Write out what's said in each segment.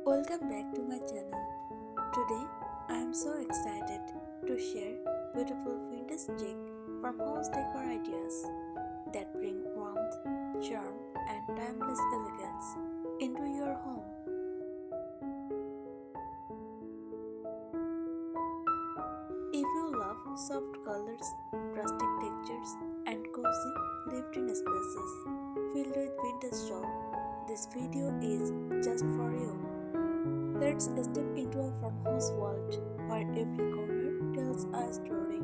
Welcome back to my channel. Today I am so excited to share beautiful vintage chic farmhouse decor ideas that bring warmth, charm, and timeless elegance into your home. If you love soft colors, rustic textures, and cozy lived-in spaces filled with vintage joy, this video is just for you. Let's step into a farmhouse world where every corner tells a story.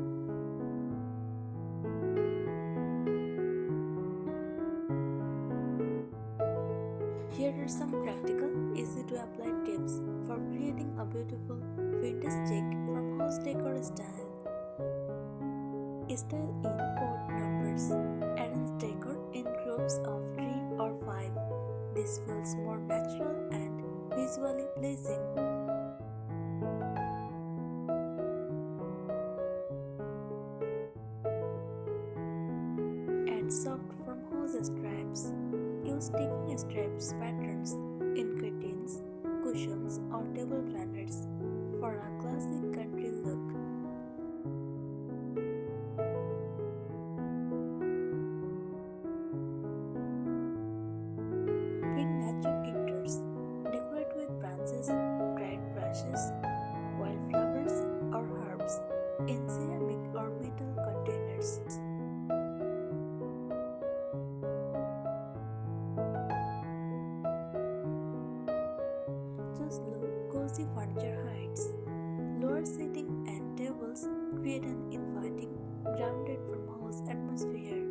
Here are some practical, easy to apply tips for creating a beautiful vintage chic farmhouse decor style. Style in odd numbers. Arrange decor in groups of 3 or 5. This feels more natural and visually pleasing. Add soft farmhouse stripes. Use sticking stripes patterns in curtains, cushions, or table planners for a classic country look. Bring nature indoors. Decorate with branches, dried brushes, wildflowers, or herbs in ceramic or metal containers. Choose low, cozy furniture heights. Lower seating and tables create an inviting, grounded farmhouse atmosphere.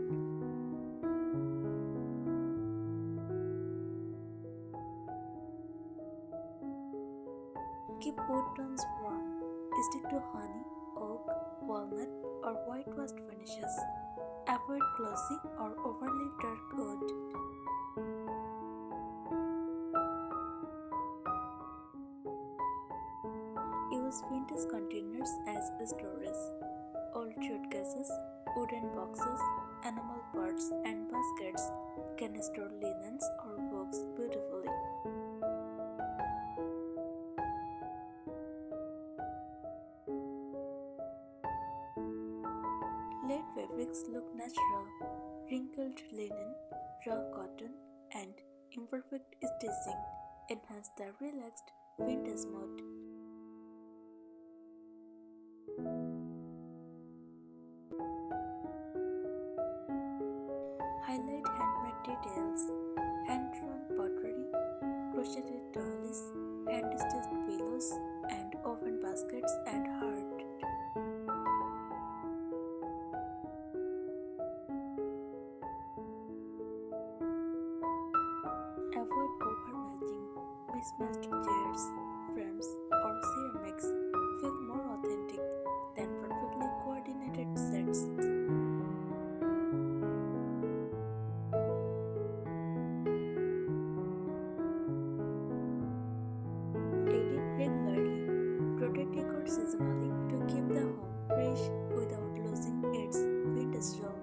Keep wood tones warm. Stick to honey, oak, walnut, or whitewashed finishes. Avoid glossy or overly dark wood. Use vintage containers as storage. Old suitcases, wooden boxes, animal parts, and baskets can store linens or books beautifully. Let fabrics look natural. Wrinkled linen, raw cotton, and imperfect stitching enhance the relaxed vintage mood. Highlight handmade details, hand-drawn pottery, crocheted dollies, hand-stitched pillows, and oven baskets and heart. Avoid overmatching. Mismatched chairs, frames, or ceramics feel more authentic than perfectly coordinated sets. Edit regularly. Rotate decor seasonally to keep the home fresh without losing its vintage joy.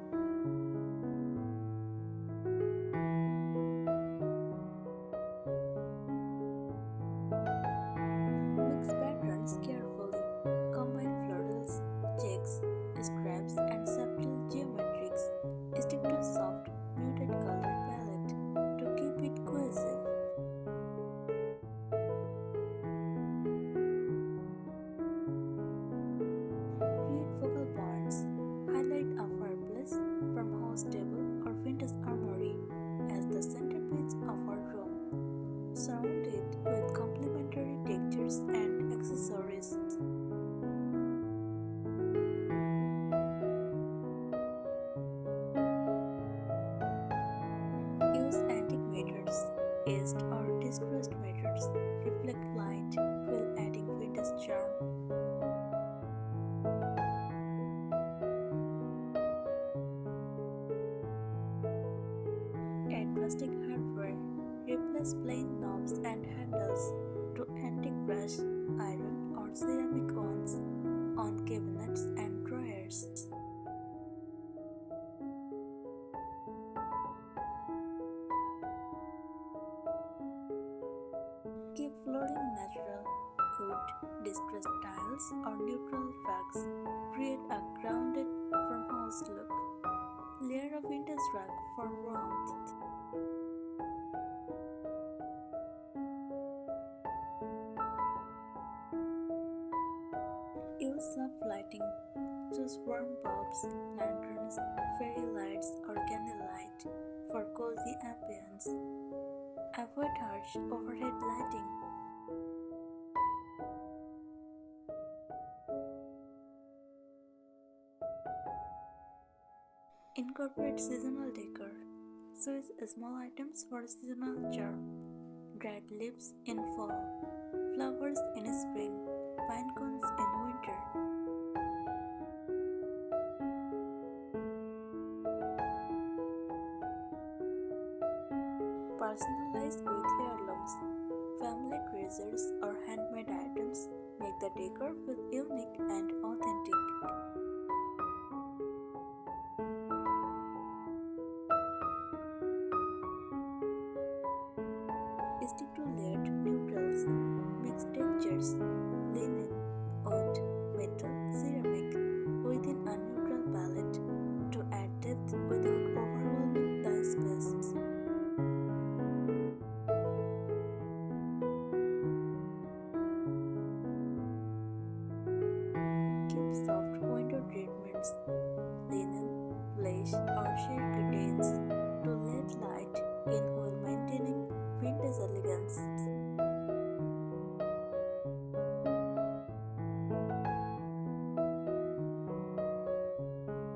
Mix patterns carefully. Combine florals, checks, scraps, and subtle geometrics. Stick to soft, muted color palette to keep it cohesive. Create focal points. Highlight a fireplace, farmhouse table, or vintage armory as the centerpiece of our room. Surround it with complementary textures and accessories. Use antique mirrors, aged or distressed mirrors. Reflect light while adding vintage charm. Add rustic hardware. Replace plain knobs and handles to antique brush, iron, or ceramic ones on cabinets and drawers. Keep flooring natural. Wood, distressed tiles, or neutral rugs create a grounded farmhouse look. Layer a vintage rug for warmth. Use soft lighting. Choose warm bulbs, lanterns, fairy lights, or candlelight for cozy ambience. Avoid harsh overhead lighting. Incorporate seasonal decor. Choose small items for seasonal charm. Dried leaves in fall, flowers in spring, pine cones in winter. Personalize with heirlooms. Family treasures or handmade items make the decor feel unique and authentic. Stick to layered neutrals, mixed textures, linen, wood, metal, ceramic within a neutral palette to add depth without overwhelming the space. Keep soft window treatments, linen, lace, or sheer curtains to let light in while maintaining vintage elegance.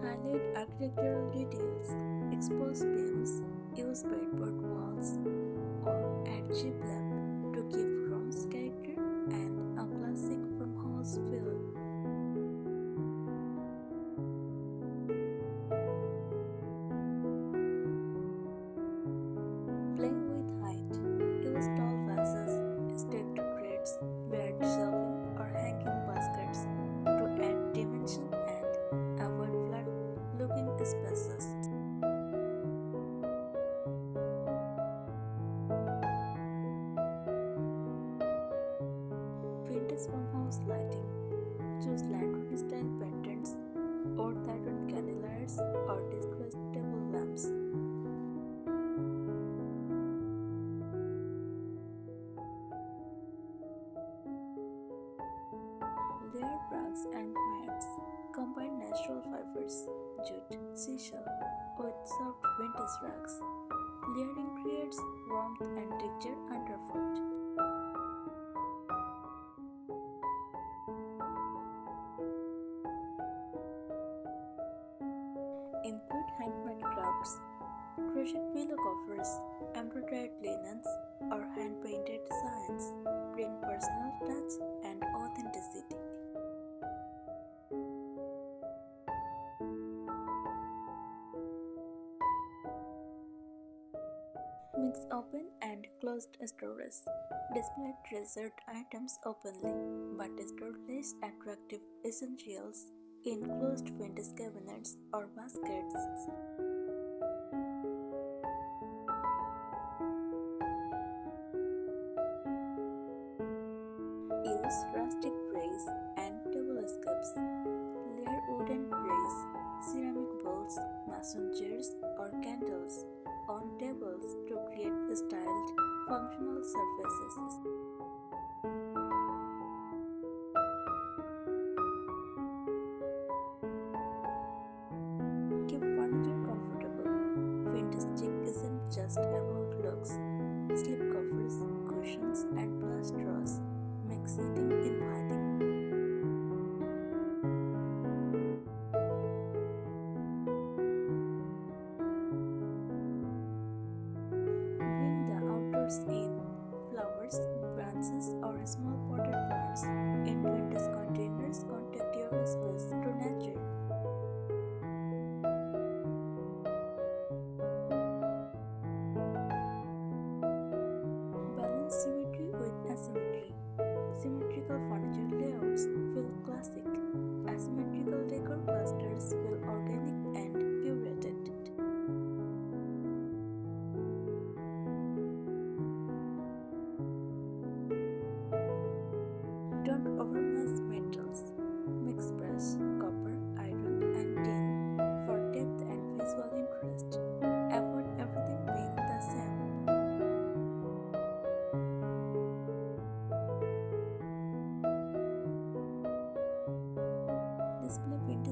Highlight architectural details, expose beams, use bedboard walls, or add shiplap to give rooms character and a classic farmhouse feel. Play with height. Use tall vases, stacked crates, layered shelving, or hanging baskets to add dimension and avoid flat looking spaces. Vintage farmhouse lighting. Choose lantern style pendants, or patterned candeliers, or distressed table lamps. Layer rugs and mats. Combine natural fibers, jute, seashell with soft vintage rugs. Layering creates warmth and texture underfoot. Include handmade crafts, crochet pillow covers, embroidered linens, or hand-painted designs. Bring personal touch and authenticity. Mix open and closed storage. Display treasured items openly, but store less attractive essentials in closed vintage cabinets or baskets. Use rustic trays and table escapes. Layer wooden trays, ceramic bowls, mason jars, or candles on tables to create styled, functional surfaces. Keep furniture comfortable. Vintage chic isn't just about looks. Slip covers, cushions, and plush straws make seating inviting. Bring the outdoors in. Flowers, branches, or small potted plants in vintage containers contact your space to nature. Balance symmetry with asymmetry. Symmetrical furniture layouts feel classic. Asymmetrical decor clusters feel organic and curated.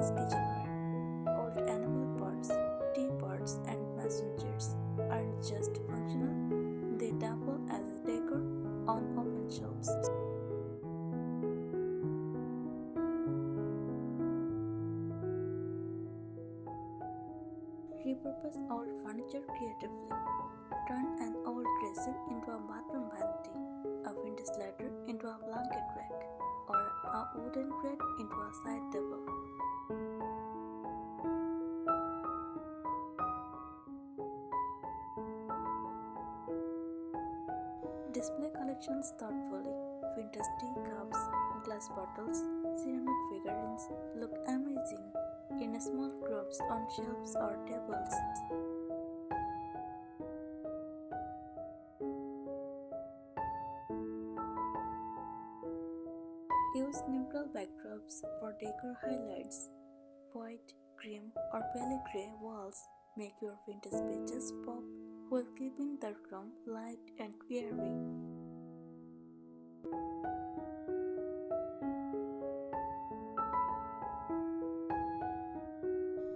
90s kitchenware. Old animal pots, teapots, and mason jars aren't just functional, they double as a decor on open shelves. Repurpose old furniture creatively. Turn an old dresser into a bathroom vanity, a vintage ladder into a blanket rack, or a wooden crate into a side table. Display collections thoughtfully. Vintage teacups, glass bottles, ceramic figurines look amazing in small groups on shelves or tables. Use neutral backdrops for decor highlights. White, cream, or pale gray walls make your vintage pages pop while keeping the room light and airy.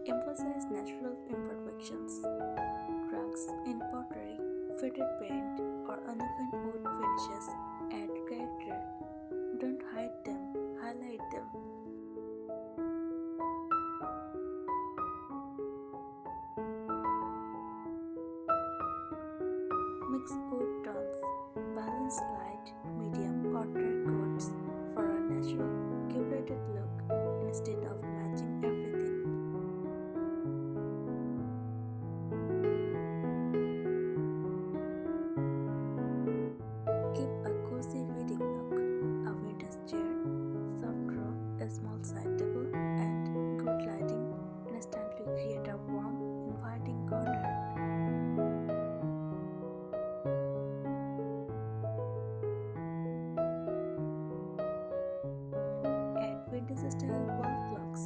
Emphasize natural imperfections. Cracks in pottery, faded paint, or uneven wood finishes add character. Don't hide them, highlight them. Mix wood tones, balance light, medium, or dark coats for a natural, curated look instead of matching everything. Keep a cozy reading nook, a vintage chair, soft drawer, a small side table, and good lighting instantly create a warm, inviting corner. Add vintage style wall clocks.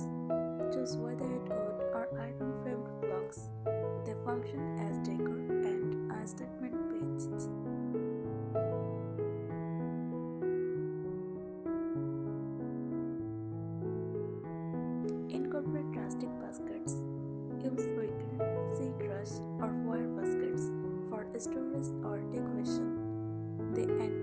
Choose weathered wood or iron framed clocks. They function as decor and a statement piece. Incorporate rustic baskets. Use wicker, sea grass, or wire baskets for storage or decoration. They add